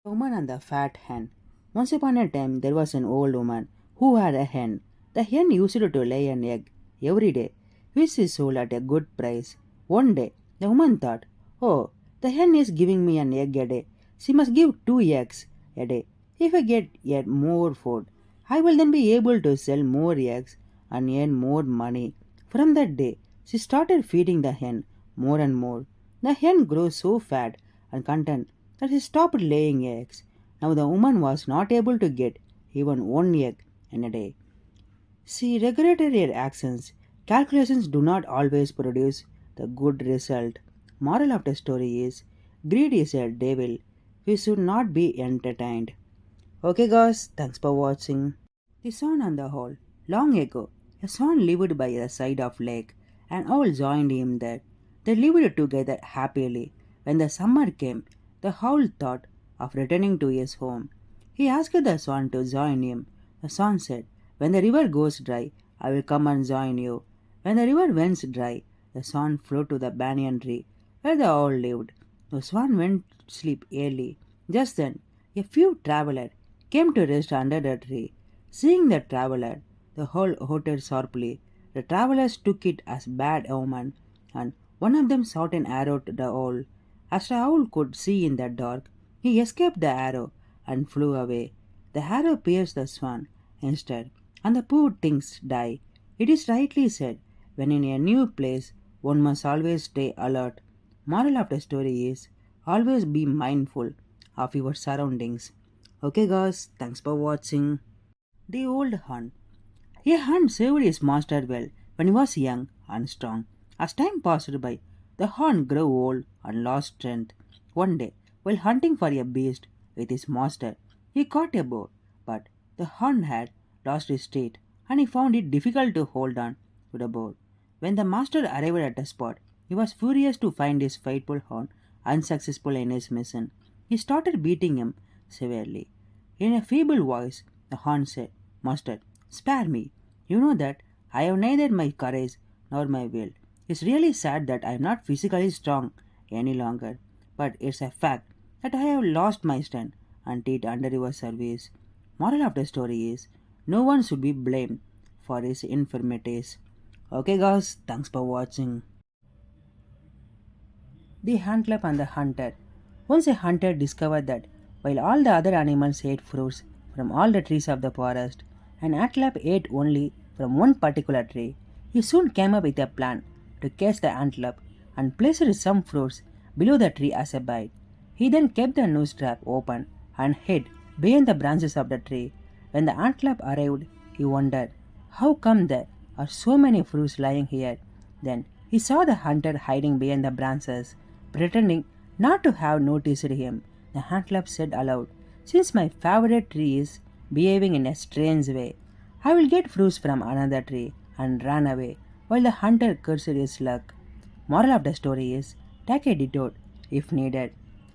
The woman and the fat hen. Once upon a time, there was an old woman who had a hen. The hen used to lay an egg every day, which she sold at a good price. One day, the woman thought, "Oh, the hen is giving me an egg a day. She must give two eggs a day. If I get yet more food, I will then be able to sell more eggs and earn more money." From that day, she started feeding the hen more and more. The hen grew so fat and content that she stopped laying eggs. Now the woman was not able to get even one egg in a day. She regretted her actions. Calculations do not always produce the good result. Moral of the story is greed is a devil. We should not be entertained. Okay guys, thanks for watching. The swan and the owl. Long ago, a swan lived by the side of lake, and owl joined him there. They lived together happily. When the summer came, the owl thought of returning to his home. He asked the swan to join him. The swan said, "When the river goes dry, I will come and join you." When the river went dry, the swan flew to the banyan tree where the owl lived. The swan went to sleep early. Just then, a few travelers came to rest under the tree. Seeing the traveler, the owl hooted sharply. The travelers took it as bad omen, and one of them shot an arrow to the owl. As the owl could see in the dark, he escaped the arrow and flew away. The arrow pierced the swan instead, and the poor things died. It is rightly said, when in a new place, one must always stay alert. Moral of the story is always be mindful of your surroundings. Okay, guys, thanks for watching. The old hunt. A hunt served his master well when he was young and strong. As time passed by, the hunt grew old and lost strength. One day, while hunting for a beast with his master, he caught a boar, but the hunt had lost his teeth and he found it difficult to hold on to the boar. When the master arrived at the spot, he was furious to find his faithful hound unsuccessful in his mission. He started beating him severely. In a feeble voice, the hound said, "Master, spare me. You know that I have neither my courage nor my will. It's really sad that I am not physically strong any longer, but it's a fact that I have lost my strength and teeth under your service." Moral of the story is no one should be blamed for his infirmities. Okay guys, thanks for watching. The Antelope and the Hunter. Once a hunter discovered that while all the other animals ate fruits from all the trees of the forest, an antelope ate only from one particular tree. He soon came up with a plan to catch the antelope and placed some fruits below the tree as a bait. He then kept the noose trap open and hid behind the branches of the tree. When the antelope arrived, he wondered, how come there are so many fruits lying here? Then he saw the hunter hiding behind the branches, pretending not to have noticed him. The antelope said aloud, "Since my favorite tree is behaving in a strange way, I will get fruits from another tree," and ran away, while the hunter cursed his luck. Moral of the story is take a detour if needed.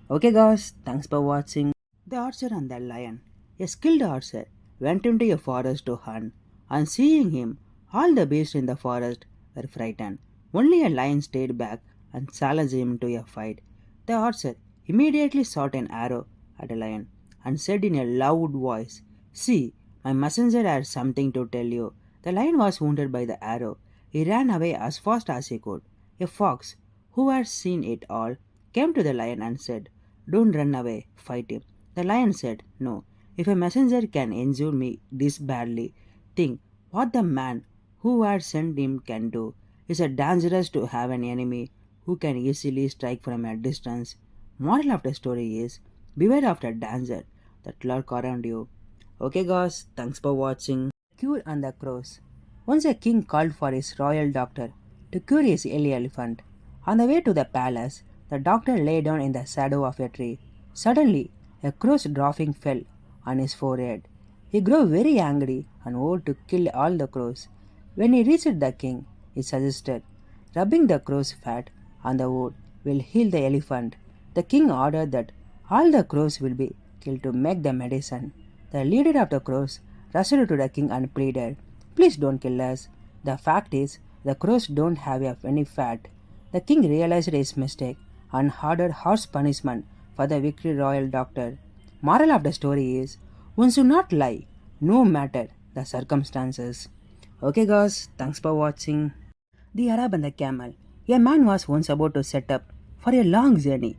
Okay, guys, thanks for watching. The Archer and the Lion. A skilled archer went into a forest to hunt, and seeing him, all the beasts in the forest were frightened. Only a lion stayed back and challenged him to a fight. The archer immediately shot an arrow at a lion and said in a loud voice, "See, my messenger has something to tell you." The lion was wounded by the arrow. He ran away as fast as he could. A fox, who had seen it all, came to the lion and said, "Don't run away, fight him." The lion said, "No, if a messenger can injure me this badly, think what the man who had sent him can do. It's dangerous to have an enemy who can easily strike from a distance." Moral of the story is beware of the danger that lurk around you. Okay guys, thanks for watching. Cure and the Crows. Once a king called for his royal doctor to cure his ill elephant. On the way to the palace, the doctor lay down in the shadow of a tree. Suddenly, a crow's dropping fell on his forehead. He grew very angry and vowed to kill all the crows. When he reached the king, he suggested, "Rubbing the crow's fat on the wood will heal the elephant." The king ordered that all the crows will be killed to make the medicine. The leader of the crows rushed to the king and pleaded, "Please don't kill us. The fact is, the crows don't have any fat." The king realized his mistake and ordered harsh punishment for the wicked royal doctor. Moral of the story is one should not lie, no matter the circumstances. Okay, guys, thanks for watching. The Arab and the Camel. A man was once about to set up for a long journey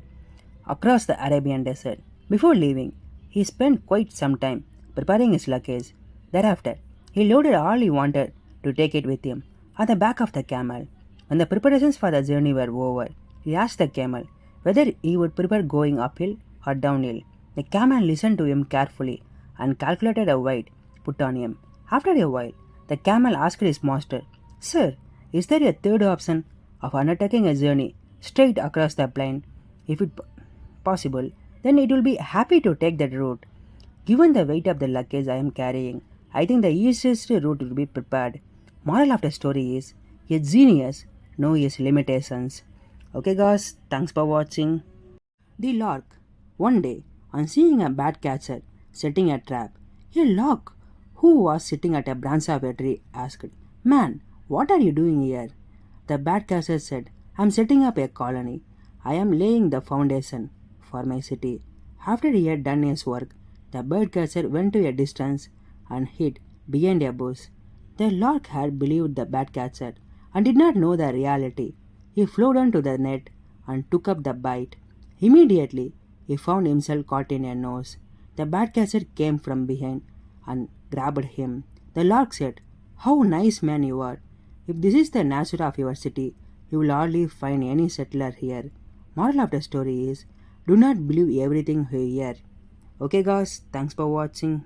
across the Arabian desert. Before leaving, he spent quite some time preparing his luggage. Thereafter, he loaded all he wanted to take it with him on the back of the camel. When the preparations for the journey were over, he asked the camel whether he would prefer going uphill or downhill. The camel listened to him carefully and calculated a weight put on him. After a while, the camel asked his master, "Sir, is there a third option of undertaking a journey straight across the plain? If it possible, then it will be happy to take that route. Given the weight of the luggage I am carrying, I think the easiest route will be prepared." Moral of the story is a genius knows his limitations. Okay guys, thanks for watching. The lark. One day, on seeing a bat catcher setting a trap, a lark who was sitting at a branch of a tree asked, "Man, what are you doing here?" The bat catcher said, "I am setting up a colony. I am laying the foundation for my city." After he had done his work, the bird catcher went to a distance and hid behind a bush. The lark had believed the bat catcher and did not know the reality. He flew down to the net and took up the bite. Immediately, he found himself caught in a nose. The bat catcher came from behind and grabbed him. The lark said, "How nice man you are. If this is the nature of your city, you will hardly find any settler here." Moral of the story is, do not believe everything you hear. Okay guys, thanks for watching.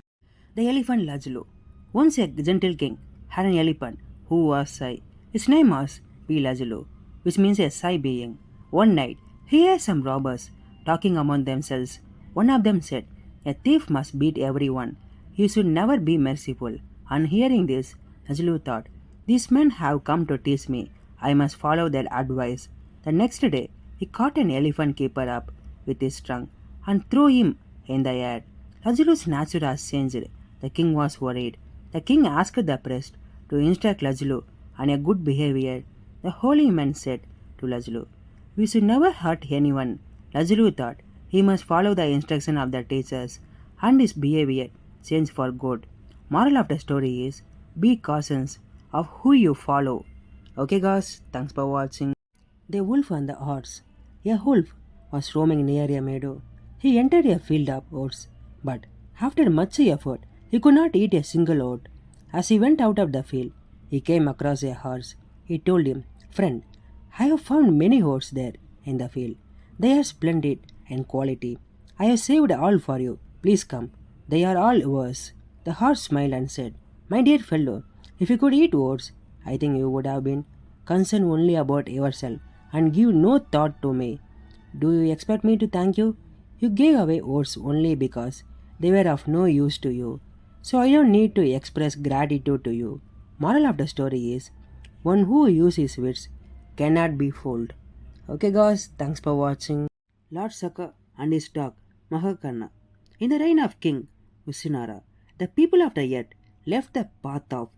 The elephant Lajlu. Once a gentle king had an elephant who was shy. His name was Lajlu, which means a shy being. One night, he heard some robbers talking among themselves. One of them said, "A thief must beat everyone. He should never be merciful." On hearing this, Lajlu thought, "These men have come to teach me. I must follow their advice." The next day, he caught an elephant keeper up with his trunk and threw him in the air. Lajlu's nature has changed. The king was worried. The king asked the priest to instruct Lajlu on a good behavior. The holy man said to Lajlu, "We should never hurt anyone." Lajlu thought he must follow the instruction of the teachers, and his behavior changed for good. Moral of the story is, be cautious of who you follow. Okay guys, thanks for watching. The wolf and the oats. A wolf was roaming near a meadow. He entered a field of oats, but after much effort, he could not eat a single oat. As he went out of the field, he came across a horse. He told him, "Friend, I have found many oats there in the field. They are splendid and quality. I have saved all for you. Please come. They are all yours." The horse smiled and said, "My dear fellow, if you could eat oats, I think you would have been concerned only about yourself and give no thought to me. Do you expect me to thank you? You gave away oats only because they were of no use to you. So I don't need to express gratitude to you." Moral of the story is, one who uses wits cannot be fooled. Okay guys, thanks for watching. Lord Saka and his dog Mahakanna. In the reign of King Visinara, the people of the earth left the path of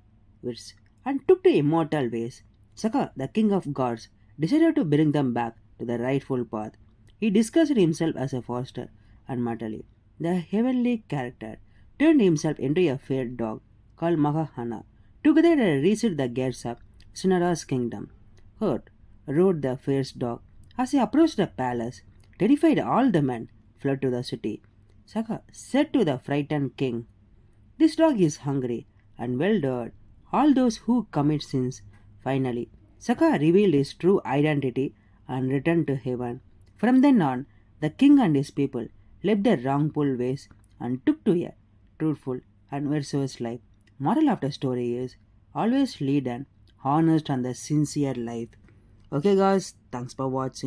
wits and took to immortal ways. Saka, the king of gods, decided to bring them back to the rightful path. He disguised himself as a foster, and Matali, the heavenly character, turned himself into a fair dog called Mahahana. Together they reached the gates of Sinara's kingdom. Hurt rode the fierce dog. As he approached the palace, terrified all the men fled to the city. Saka said to the frightened king, "This dog is hungry and will devour all those who commit sins." Finally, Saka revealed his true identity and returned to heaven. From then on, the king and his people left their wrongful ways and took to a truthful and virtuous life. Moral of the story is, always lead an honest and the sincere life. Okay guys, thanks for watching.